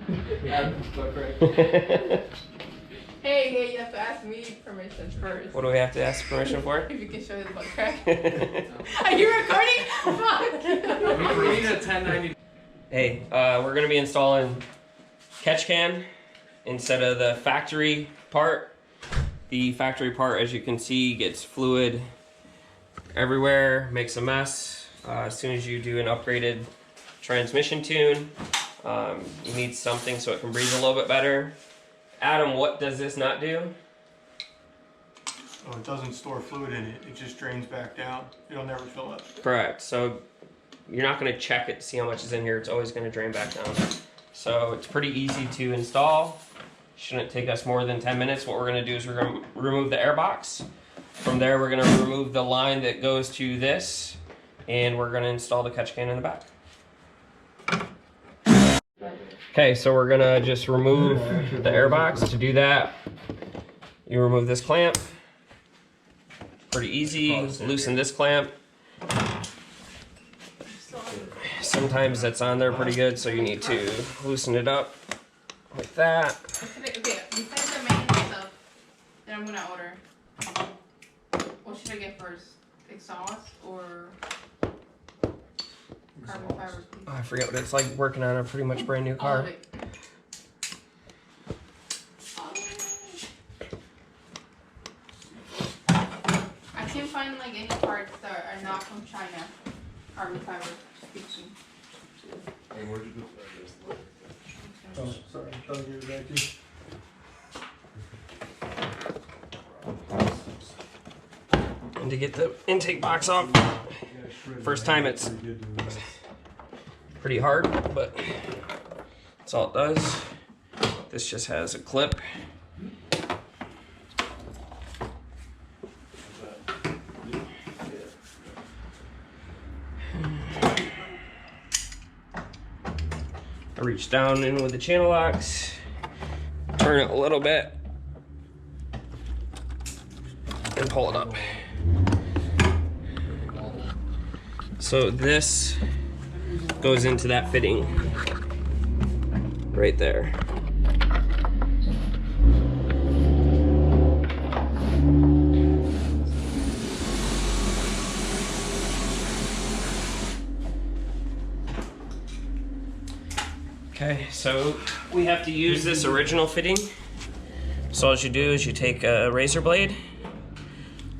Hey, you have to ask me permission first. What do we have to ask permission for? If you can show the butt crack. Are you recording? Fuck. We need a 1090. Hey, we're gonna be installing catch can instead of the factory part. The factory part, as you can see, gets fluid everywhere, makes a mess. As soon as you do an upgraded transmission tune, you need something so it can breathe a little bit better. Adam, what does this not do? Oh, it doesn't store fluid in it. It just drains back down. It'll never fill up. Correct. So you're not going to check it to see how much is in here. It's always going to drain back down. So it's pretty easy to install. Shouldn't take us more than 10 minutes. What we're going to do is we're going to remove the air box. From there, we're going to remove the line that goes to this, and we're going to install the catch can in the back. Okay, so we're going to just remove the air box. To do that, you remove this clamp. Pretty easy. Loosen this clamp. Sometimes that's on there pretty good, so you need to loosen it up like that. Okay, besides the main stuff that I'm gonna order, what should I get first? Exhaust or carbon fiber? Oh, I forget what it's like working on a pretty much brand new car. I can't find like any parts that are not from China. Carbon fiber speaking. Hey, where'd you put that? Oh, sorry. I'm trying to get it back to you. And to get the intake box off, first time it's pretty hard, but that's all it does. This just has a clip. I reach down in with the channel locks, turn it a little bit, and pull it up. So this goes into that fitting right there. Okay, so we have to use this original fitting. So all you do is you take a razor blade,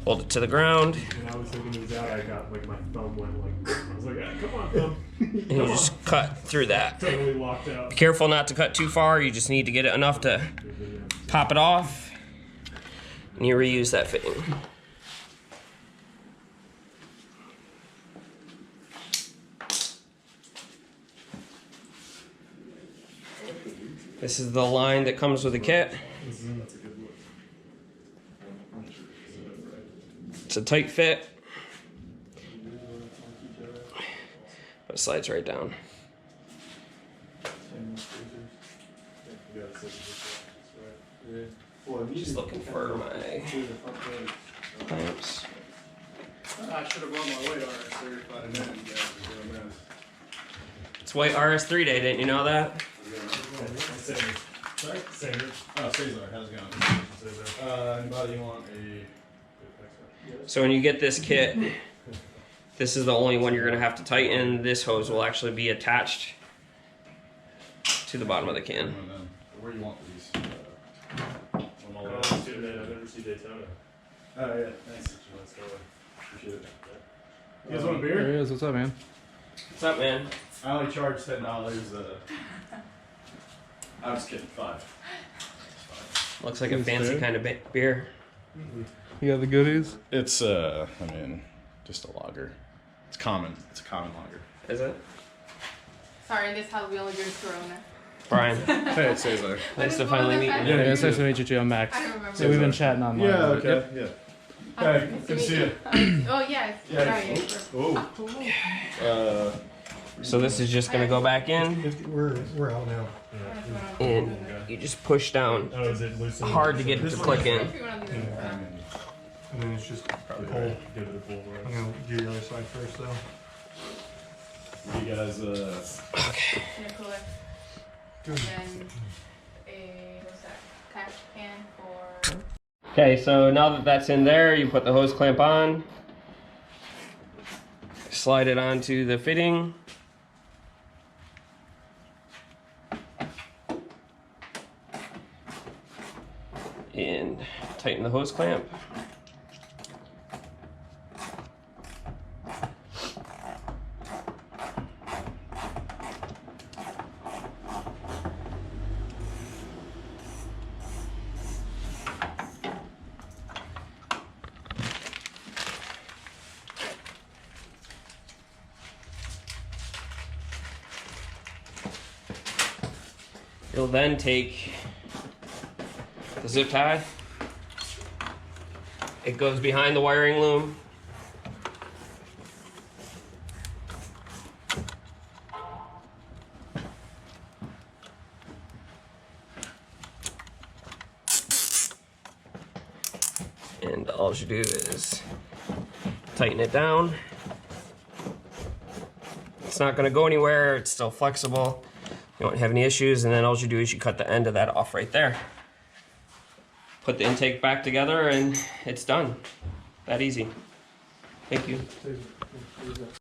hold it to the ground, When I was thinking it was out, I got like my thumb went like, I was like, ah, come on, thumb. and you just cut through that. Totally locked out. Be careful not to cut too far. You just need to get it enough to pop it off, and you reuse that fitting. This is the line that comes with the kit. It's a tight fit, but it slides right down. Just looking for my clamps. I should have brought my weight RS3 if I'd have known you guys were doing this. It's white RS3 day, didn't you know that? Sorry? Sander. Oh, Cesar, how's it going? Anybody want a... So when you get this kit, this is the only one you're going to have to tighten. This hose will actually be attached to the bottom of the can. Where do you want these? I've never seen Daytona. Oh, yeah, thanks. Let's go. Appreciate it. You guys want a beer? There he is. What's up, man? What's up, man? I only charge $10. I was kidding, 5. Looks like a fancy kind of beer. You got the goodies? It's, I mean, just a lager. It's common. It's a common lager. Is it? Sorry, in this house we only drink Corona. Brian. Hey, it's Cesar. Nice to finally meet you. Yeah, it's nice to meet you too. I'm Max. I don't remember. So we've been chatting online. Yeah, okay, Yep. yeah. Hi, Hey, nice good to see meet you. Oh, yes. Yeah. Sorry. Oh. So this is just going to go back in, We're out now. and you just push down Oh, is it loosened? hard to get it to click in. If you wanna leave it, And then it's just Probably pull. right. Give it a pull. I'm going to do the other side first, though. You guys, Okay. in a cooler. then a what's that? Catch can for. Okay, so now that that's in there, you put the hose clamp on, slide it onto the fitting. And tighten the hose clamp. You'll then take the zip tie. It goes behind the wiring loom. And all you do is tighten it down. It's not going to go anywhere. It's still flexible. You won't have any issues. And then all you do is you cut the end of that off right there. Put the intake back together and it's done. That easy. Thank you.